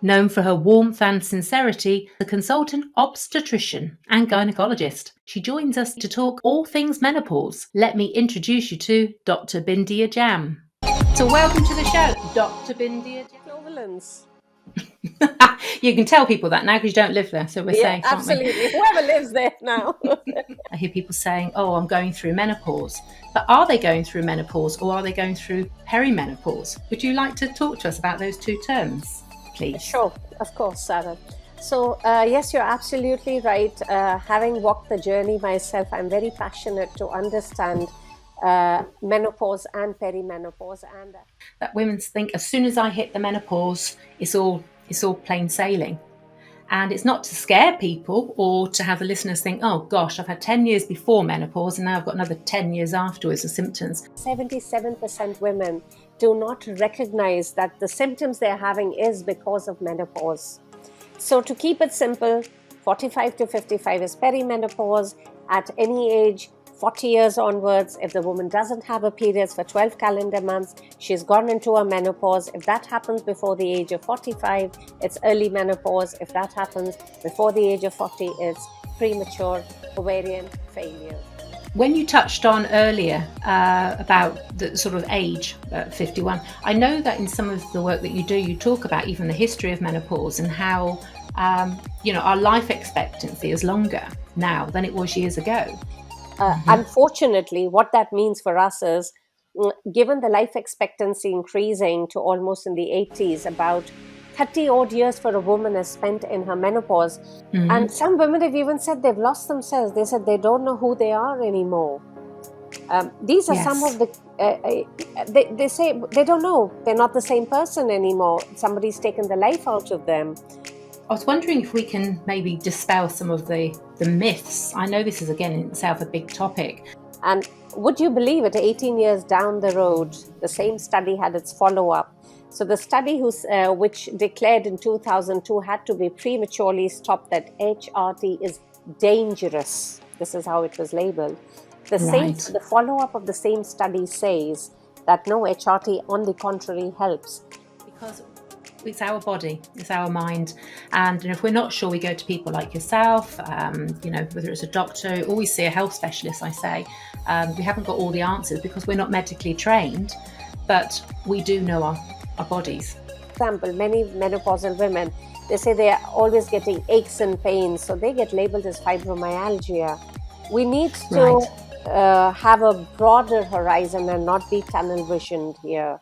Known for her warmth and sincerity, the consultant obstetrician and gynaecologist. She joins us to talk all things menopause. Let me introduce you to Dr Bindiya Jhamb. So welcome to the show, Dr Bindiya Jhamb. You can tell people that now because you don't live there, so we're safe, absolutely. Whoever lives there now. I hear people saying, oh, I'm going through menopause. But are they going through menopause or are they going through peri-menopause? Would you like to talk to us about those two terms, please? Sure, of course, Sarah. So, yes, you're absolutely right. Having walked the journey myself, I'm very passionate to understand menopause and peri-menopause. And that women think as soon as I hit the menopause, it's all plain sailing. And it's not to scare people or to have the listeners think, oh gosh, I've had 10 years before menopause and now I've got another 10 years afterwards of symptoms. 77% women do not recognize that the symptoms they're having is because of menopause. So to keep it simple, 45 to 55 is perimenopause. At any age, 40 years onwards, if the woman doesn't have her periods for 12 calendar months, she's gone into a menopause. If that happens before the age of 45, it's early menopause. If that happens before the age of 40, it's premature ovarian failure. When you touched on earlier about the sort of age, 51, I know that in some of the work that you do, you talk about even the history of menopause and how, our life expectancy is longer now than it was years ago. Unfortunately, what that means for us is, given the life expectancy increasing to almost in the 80s, about 30 odd years for a woman is spent in her menopause. Mm-hmm. And some women have even said they've lost themselves. They said they don't know who they are anymore. These are some of the, they say they don't know. They're not the same person anymore. Somebody's taken the life out of them. I was wondering if we can maybe dispel some of the myths. I know this is, again, in itself a big topic. And would you believe it, 18 years down the road, the same study had its follow-up. So the study which declared in 2002 had to be prematurely stopped that HRT is dangerous. This is how it was labeled. The follow-up of the same study says that no, HRT on the contrary helps. Because it's our body, it's our mind. And if we're not sure, we go to people like yourself, whether it's a doctor, always see a health specialist, I say. We haven't got all the answers because we're not medically trained, but we do know our bodies. For example, many menopausal women, they say they are always getting aches and pains, so they get labeled as fibromyalgia. We need to have a broader horizon and not be tunnel visioned here.